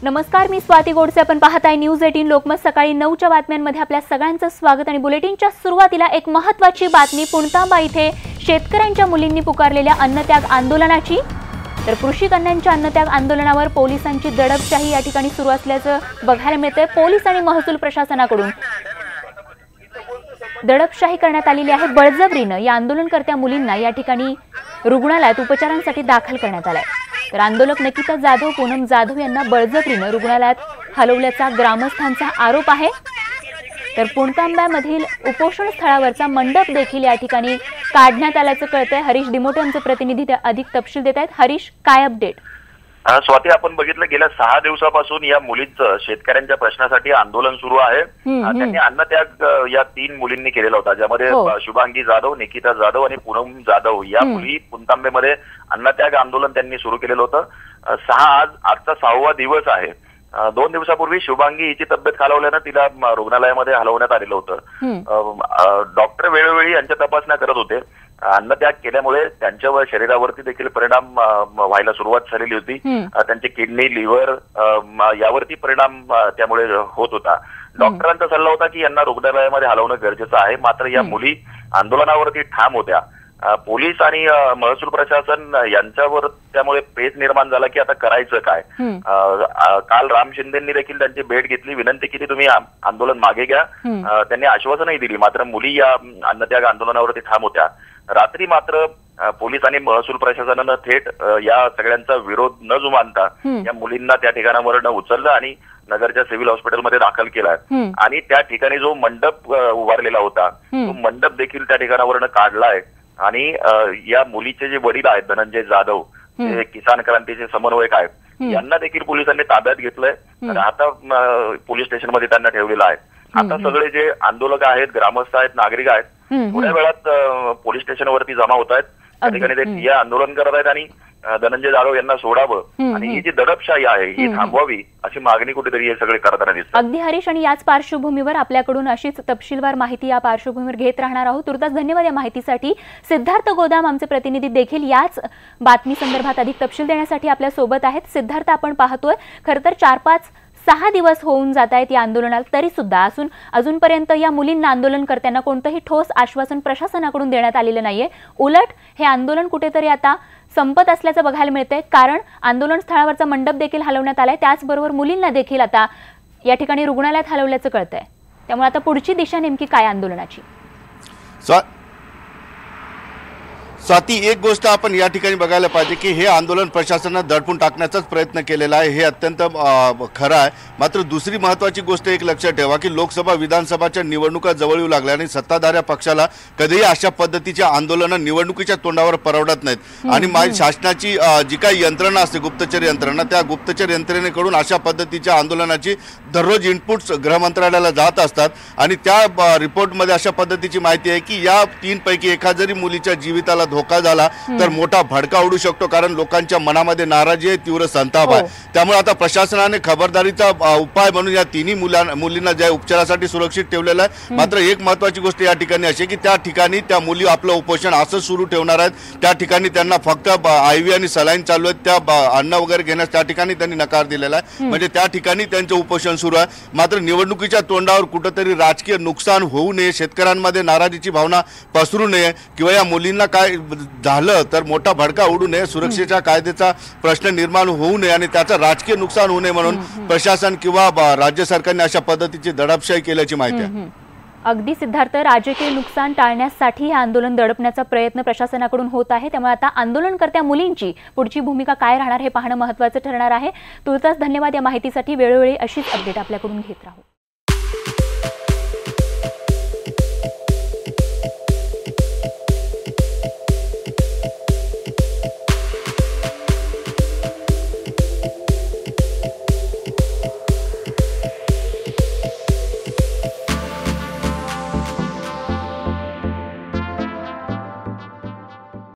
नमस्कार, मी स्वाती गोडसे. आपण पाहताय न्यूज 18 लोकमत. सकाळी 9च्या बातम्यांमध्ये आपल्या सगळ्यांचं स्वागत. आणि बुलेटिनच्या सुरुवातीला एक महत्त्वाची बातमी. पुणतांबा इथे शेतकऱ्यांच्या मुलींनी पुकारलेल्या अन्नत्याग आंदोलनाची. तर कृषी कन्यांच्या अन्नत्याग आंदोलनावर पोलिसांची दडपशाही या ठिकाणी सुरू असल्याचं बघायला मिळतंय. पोलीस आणि महसूल प्रशासनाकडून दडपशाही करण्यात आलेली आहे. बळजबरीनं या आंदोलनकर्त्या मुलींना या ठिकाणी रुग्णालयात उपचारांसाठी दाखल करण्यात आलाय. तर आंदोलक निकिता जाधव, पूनम जाधव यांना बळजबरीनं रुग्णालयात हलवल्याचा ग्रामस्थांचा आरोप आहे. तर पुणतांब्यामधील उपोषण स्थळावरचा मंडप देखील या ठिकाणी काढण्यात आल्याचं कळतंय. हरीश दिमोटे आमचे प्रतिनिधी अधिक तपशील देत आहेत. हरीश, काय अपडेट? स्वाती, आपण बघितलं गेल्या 6 दिवसापासून या मुलींचं शेतकऱ्यांच्या प्रश्नासाठी आंदोलन सुरू आहे. त्यांनी अन्नत्याग या 3 मुलींनी केलेला होता, ज्यामध्ये शुभांगी जाधव, निकिता जाधव आणि पूनम जाधव या मुली पुणतांबेमध्ये अन्नत्याग आंदोलन त्यांनी सुरू केलेलं होतं. आजचा 6वा दिवस आहे. 2 दिवसापूर्वी शुभांगी हिची तब्येत खालावल्यानं तिला रुग्णालयामध्ये हलवण्यात आलेलं होतं. डॉक्टर वेळोवेळी यांच्या तपासण्या करत होते. अन्नत्याग केल्यामुळे त्यांच्या शरीरावरती देखील परिणाम व्हायला सुरुवात झालेली होती. त्यांचे किडनी, लिव्हर यावरती परिणाम त्यामुळे होत होता. डॉक्टरांचा सल्ला होता की यांना रुग्णालयामध्ये हलवणं गरजेचं आहे. मात्र या मुली आंदोलनावरती ठाम होत्या. पोलीस आणि महसूल प्रशासन यांच्यावर त्यामुळे पेच निर्माण झाला की आता करायचं काय. काल राम शिंदेंनी देखील त्यांची भेट घेतली, विनंती केली तुम्ही आंदोलन मागे घ्या. त्यांनी आश्वासनही दिली. मात्र मुली या अन्नत्याग आंदोलनावरती ठाम होत्या. रात्री मात्र पोलीस आणि महसूल प्रशासनानं थेट या सगळ्यांचा विरोध न जुमानता या मुलींना त्या ठिकाणावरनं उचललं आणि नगरच्या सिव्हिल हॉस्पिटलमध्ये दाखल केलाय. आणि त्या ठिकाणी जो मंडप उभारलेला होता तो मंडप देखील त्या ठिकाणावरनं काढलाय. आणि या मुलीचे जे वडील आहेत, धनंजय जाधव, जे किसान क्रांतीचे समन्वयक आहेत, यांना देखील पोलिसांनी ताब्यात घेतलंय. आता पोलीस स्टेशनमध्ये त्यांना ठेवलेलं आहे. आता सगळे जे आंदोलक आहेत, ग्रामस्थ आहेत, नागरिक आहेत, थोड्या वेळात पोलीस स्टेशनवरती जमा होत आहेत. त्या ठिकाणी ते ठिय्या आंदोलन करत आहेत आणि धनंजय जाधव यांना सोडावं आणि ही जी दडपशाही आहे ही थांबवावी अशी मागणी कुठेतरी हे सगळे करताना दिसतात. अगदी हरीश, आणि याच पार्श्वभूमीवर आपल्याकडून अशीच तपशीलवार माहिती या पार्श्वभूमीवर घेत राहणार आहोत. तुर्तास धन्यवाद या माहितीसाठी. सिद्धार्थ गोदाम आमचे प्रतिनिधी देखील याच बातमी संदर्भात अधिक तपशील देण्यासाठी आपल्या सोबत आहेत. सिद्धार्थ, आपण पाहतोय खरं तर 4-5-6 दिवस होऊन जात आहेत या आंदोलनाला, तरी सुद्धा अजूनपर्यंत या मुलींना, आंदोलनकर्त्यांना कोणतंही ठोस आश्वासन प्रशासनाकडून देण्यात आलेलं नाहीये. उलट हे आंदोलन कुठेतरी आता संपत असल्याचं बघायला मिळतंय. कारण आंदोलन स्थळावरचा मंडप देखील हलवण्यात आलाय. त्याचबरोबर मुलींना देखील आता या ठिकाणी रुग्णालयात हलवल्याचं कळतंय. त्यामुळे आता पुढची दिशा नेमकी काय आंदोलनाची? स्वाती, एक गोष्ट आपण या ठिकाणी बघायला पाहिजे की हे आंदोलन प्रशासनानं दडपून टाकण्याचाच प्रयत्न केलेला आहे, हे अत्यंत खरं आहे. मात्र दुसरी महत्त्वाची गोष्ट एक लक्षात ठेवा की लोकसभा, विधानसभाच्या निवडणुका जवळ येऊ लागल्या आणि सत्ताधाऱ्या पक्षाला कधीही अशा पद्धतीच्या आंदोलनं निवडणुकीच्या तोंडावर परवडत नाहीत. आणि शासनाची जी काही यंत्रणा असते, गुप्तचर यंत्रणा, त्या गुप्तचर यंत्रणेकडून अशा पद्धतीच्या आंदोलनाची दररोज इनपुट्स गृहमंत्रालयाला जात असतात. आणि त्या रिपोर्टमध्ये अशा पद्धतीची माहिती आहे की या 3 पैकी एका जरी मुलीच्या जीविताला धोका झाला तर मोठा भडका उडू शकतो. कारण लोकांच्या मनामध्ये नाराजी आहे, तीव्र संताप आहे. त्यामुळे आता प्रशासनाने खबरदारीचा उपाय म्हणून या 3ही मुलींना ज्या उपचारासाठी सुरक्षित ठेवलेला आहे. मात्र एक महत्वाची गोष्ट या ठिकाणी अशी की त्या ठिकाणी त्या मुली आपलं उपोषण असं सुरू ठेवणार आहेत. त्या ठिकाणी त्यांना फक्त IV आणि सलाईन चालू आहेत. त्या अन्न वगैरे घेण्यास त्या ठिकाणी त्यांनी नकार दिलेला आहे. म्हणजे त्या ठिकाणी त्यांचं उपोषण सुरू आहे. मात्र निवडणुकीच्या तोंडावर कुठेतरी राजकीय नुकसान होऊ नये, शेतकऱ्यांमध्ये नाराजीची भावना पसरू नये किंवा या मुलींना काय झालं तर मोठा भडका उडू नये, सुरक्षेच्या कायद्याचा प्रश्न निर्माण होऊ नये आणि त्याचं राजकीय नुकसान होऊ नये म्हणून प्रशासन किंवा राज्य सरकारने अशा पद्धतीची दडपशाही केल्याची माहिती आहे. अगदी सिद्धार्थ, राजकीय नुकसान टाळण्यासाठी हे आंदोलन दडपण्याचा प्रयत्न प्रशासनाकडून होत आहे. त्यामुळे आता आंदोलनकर्त्या मुलींची पुढची भूमिका काय राहणार हे पाहणं महत्त्वाचं ठरणार आहे. तुर्तास धन्यवाद या माहितीसाठी. वेळोवेळी अशीच अपडेट आपल्याकडून घेत राहू.